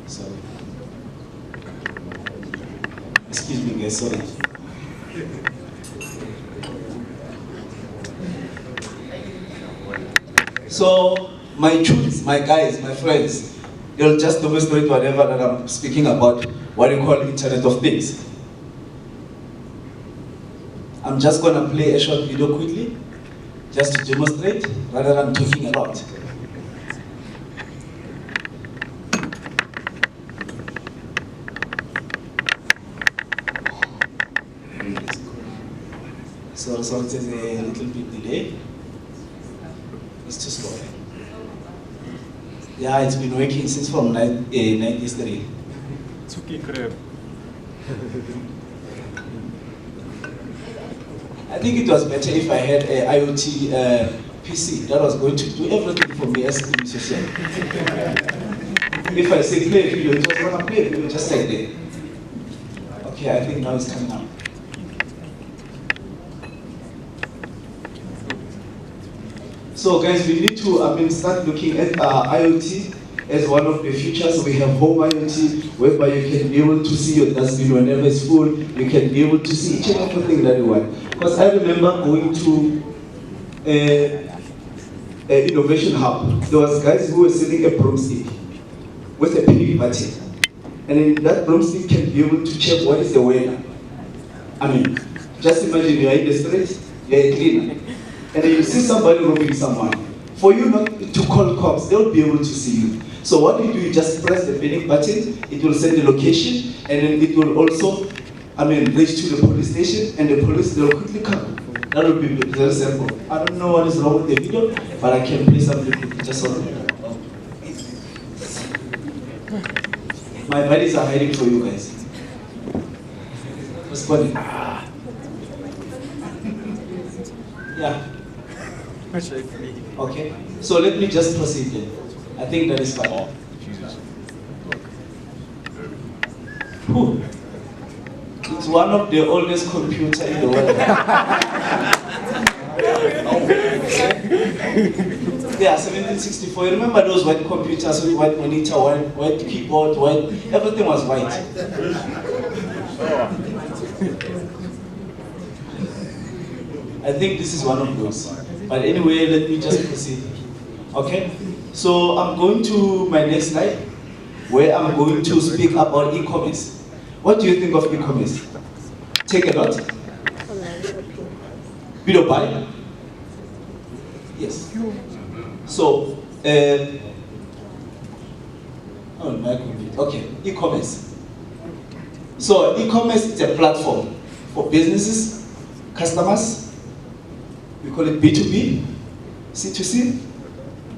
Sorry. Excuse me, guys, sorry. So, my truths, my guys, my friends, they'll just demonstrate whatever that I'm speaking about, what you call Internet of Things. I'm just gonna play a short video quickly, just to demonstrate, rather than talking a lot. So there's a little bit delay. It's too slow. Yeah, it's been working since from 93. I think it was better if I had an IoT PC that was going to do everything for me as a musician. If I say play a video, it was gonna play a video just like that. Okay, I think now it's coming up. So guys, we need to start looking at IoT as one of the features. We have home IoT, whereby you can be able to see your dustbin whenever it's full. You can be able to see each and everything that you want. Because I remember going to an innovation hub. There was guys who were selling a broomstick with a panic button. And then that broomstick can be able to check what is the weather. I mean, just imagine you're in the street, you're a cleaner. And then you see somebody robbing someone. For you not to call cops, they'll be able to see you. So what you do, you just press the panic button, it will send the location, and then it will also, reach to the police station, and the police, they'll quickly come. That will be very simple. I don't know what is wrong with the video, but I can play something just on it. My buddies are hiding for you guys. What's funny? Yeah. Okay, so let me just proceed then. I think that is fine. Whew. It's one of the oldest computers in the world. Yeah, 1764. You remember those white computers with white monitor, white keyboard, everything was white. I think this is one of those. But anyway, let me just proceed. Okay? So I'm going to my next slide, where I'm going to speak about e-commerce. What do you think of e-commerce? Take a note. Video buy? Yes. So, okay, e-commerce. So e-commerce is a platform for businesses, customers. We call it B2B, C2C,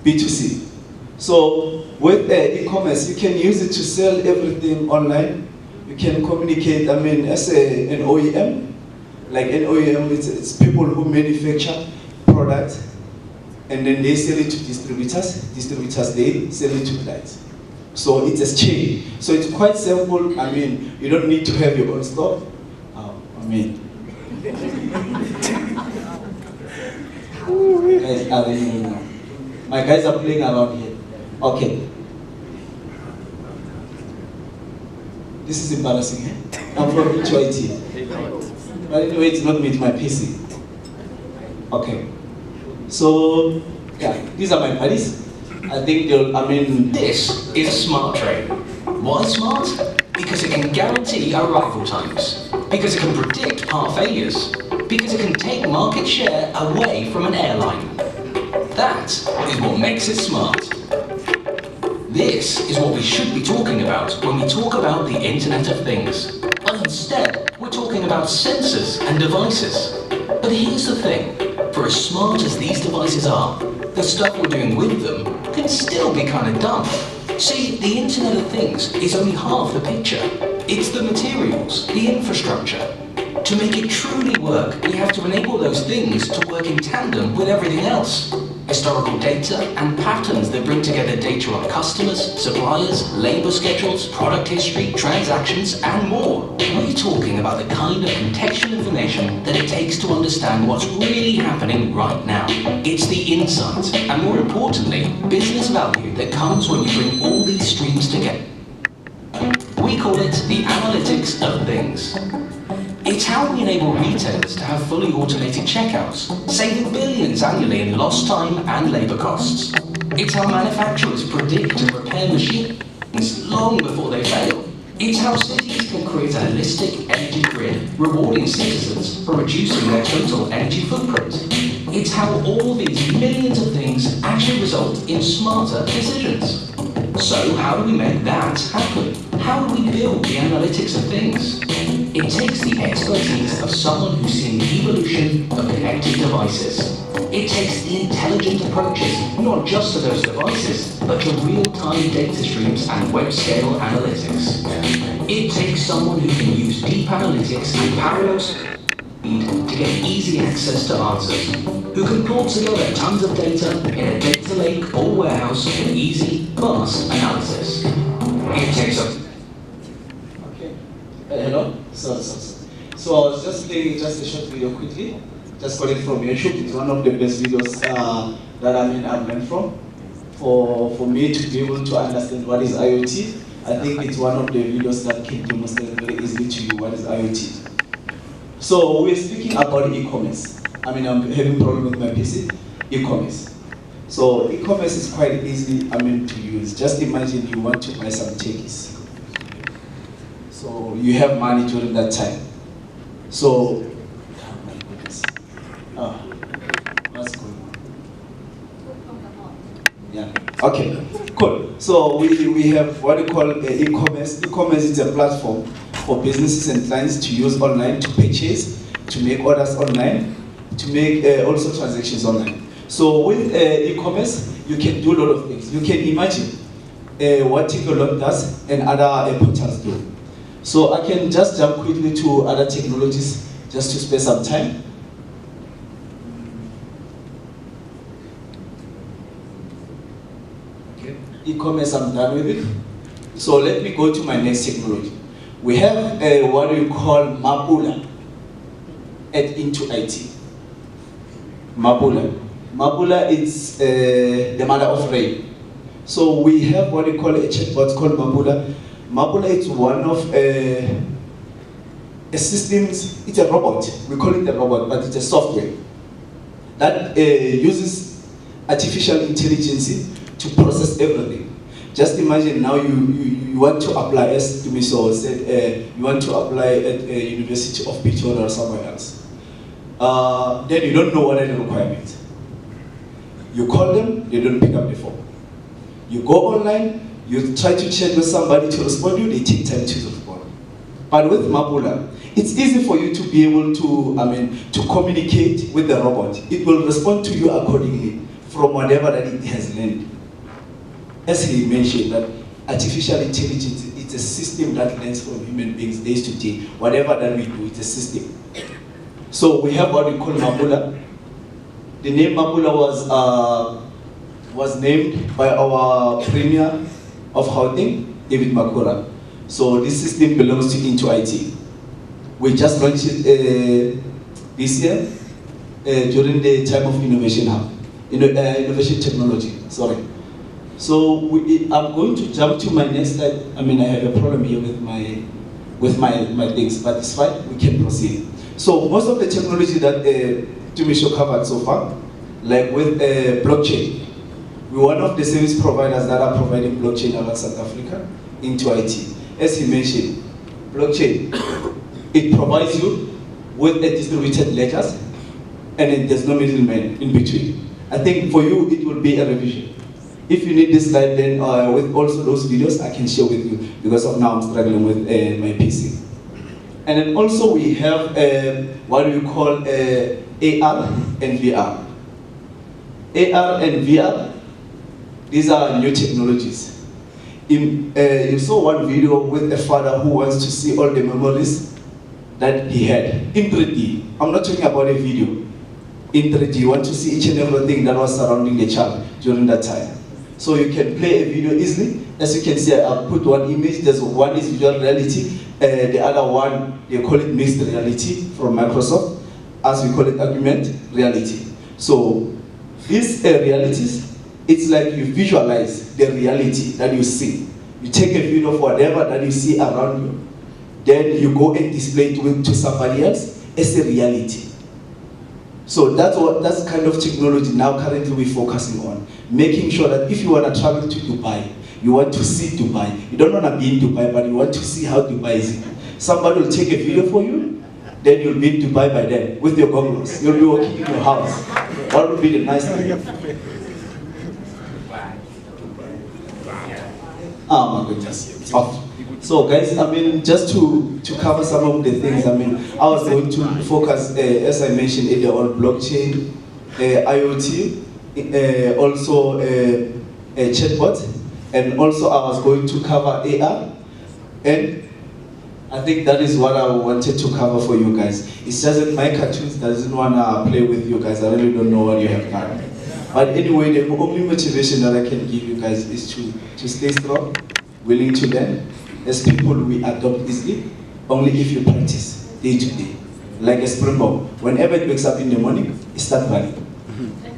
B2C. So with e-commerce, you can use it to sell everything online. You can communicate, as an OEM. Like an OEM, it's people who manufacture products, and then they sell it to distributors. Distributors, they sell it to clients. So it's a chain. So it's quite simple. You don't need to have your own stock. My guys are playing around here. Okay. This is embarrassing, eh? I'm from HYT. But anyway, it's not with my PC. Okay. So, yeah, these are my buddies. I think they'll, This is a smart train. Why smart? Because it can guarantee arrival times. Because it can predict part failures. Because it can take market share away from an airline. That is what makes it smart. This is what we should be talking about when we talk about the Internet of Things. But instead, we're talking about sensors and devices. But here's the thing. For as smart as these devices are, the stuff we're doing with them can still be kind of dumb. See, the Internet of Things is only half the picture. It's the materials, the infrastructure. To make it truly work, we have to enable those things to work in tandem with everything else. Historical data and patterns that bring together data on customers, suppliers, labor schedules, product history, transactions, and more. We're talking about the kind of contextual information that it takes to understand what's really happening right now. It's the insight, and more importantly, business value that comes when we bring all these streams together. We call it the analytics of things. It's how we enable retailers to have fully automated checkouts, saving billions annually in lost time and labour costs. It's how manufacturers predict and repair machines long before they fail. It's how cities can create a holistic energy grid, rewarding citizens for reducing their total energy footprint. It's how all these millions of things actually result in smarter decisions. So how do we make that happen? How do we build the analytics of things? It takes the expertise of someone who's seen the evolution of connected devices. It takes the intelligent approaches, not just to those devices, but to real-time data streams and web-scale analytics. It takes someone who can use deep analytics and parallel speed to get easy access to answers, who can pull together tons of data in a data lake or warehouse for easy, fast analysis. It takes a... Okay. Hello? So I was just playing just a short video quickly. Just got it from YouTube. It's one of the best videos that I've learned from. For me to be able to understand what is IoT, I think it's one of the videos that can demonstrate very easily to you what is IoT. So we're speaking about e-commerce. I'm having problem with my PC. E-commerce. So e-commerce is quite easy to use. Just imagine you want to buy some tickets. So you have money during that time. So, oh my goodness. What's going on? Yeah. Okay. Cool. So we have what we call e-commerce. E-commerce is a platform for businesses and clients to use online to purchase, to make orders online, to make also transactions online. So with e-commerce, you can do a lot of things. You can imagine what Ticolog does and other portals do. So I can just jump quickly to other technologies just to spare some time. Okay. E-commerce, I'm done with it. So let me go to my next technology. We have what we call Mapula into IT. Mapula is the mother of Ray. So we have what we call a chatbot called Mapula. Mapula is one of a systems, it's a robot. We call it a robot, but it's a software that uses artificial intelligence to process everything. Just imagine now you want to apply, as Dumiso said, you want to apply at a University of Birchwood or somewhere else. Then you don't know what are the requirements. You call them, they don't pick up the phone. You go online, you try to chat with somebody to respond to you, they take time to respond. But with Mapula, it's easy for you to be able to, to communicate with the robot. It will respond to you accordingly from whatever that it has learned. As he mentioned, that artificial intelligence is a system that learns from human beings day to day. Whatever that we do, it's a system. So we have what we call Mapula. The name Mapula was named by our Premier of Gauteng, David Makura. So this system belongs to Into IT. We just launched it this year during the time of Innovation Hub, Innovation Technology, sorry. So I'm going to jump to my next slide. I have a problem here with my things, but it's fine, we can proceed. So most of the technology that Tumisho covered so far, like with blockchain, we're one of the service providers that are providing blockchain around South Africa into IT. As he mentioned, blockchain, it provides you with a distributed ledgers and there's no middleman in between. I think for you, it will be a revision. If you need this slide, then with also those videos, I can share with you because of now I'm struggling with my PC. And then also we have what we call AR and VR. AR and VR, these are new technologies. You saw one video with a father who wants to see all the memories that he had in 3D. I'm not talking about a video. In 3D, you want to see each and everything that was surrounding the child during that time. So you can play a video easily. As you can see, I put one image. There's one is virtual reality. The other one, they call it mixed reality from Microsoft, as we call it augmented reality. So these realities, it's like you visualize the reality that you see. You take a video of whatever that you see around you, then you go and display it to somebody else as a reality. So that's kind of technology now currently we're focusing on. Making sure that if you want to travel to Dubai, you want to see Dubai. You don't want to be in Dubai, but you want to see how Dubai is. Somebody will take a video for you, then you'll be in Dubai by then with your goggles. You'll be walking in your house. What would be the nice thing? Oh my goodness. Off. So guys, I mean, just to cover some of the things, I mean, I was going to focus, as I mentioned earlier, on blockchain, IoT, also a chatbot, and also I was going to cover AR, and I think that is what I wanted to cover for you guys. It's just that my cartoons doesn't want to play with you guys. I really don't know what you have done. But anyway, the only motivation that I can give you guys is to stay strong, willing to learn. As people, we adopt easily, only if you practice day to day. Like a springbok, whenever it wakes up in the morning, it starts running.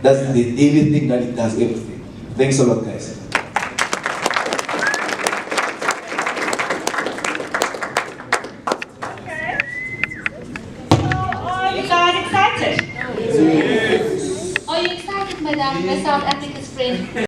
That's the daily thing that it does everything. Thanks a lot, guys. Okay. So, are you guys excited? Are you excited, Madam, my South Africa's friend?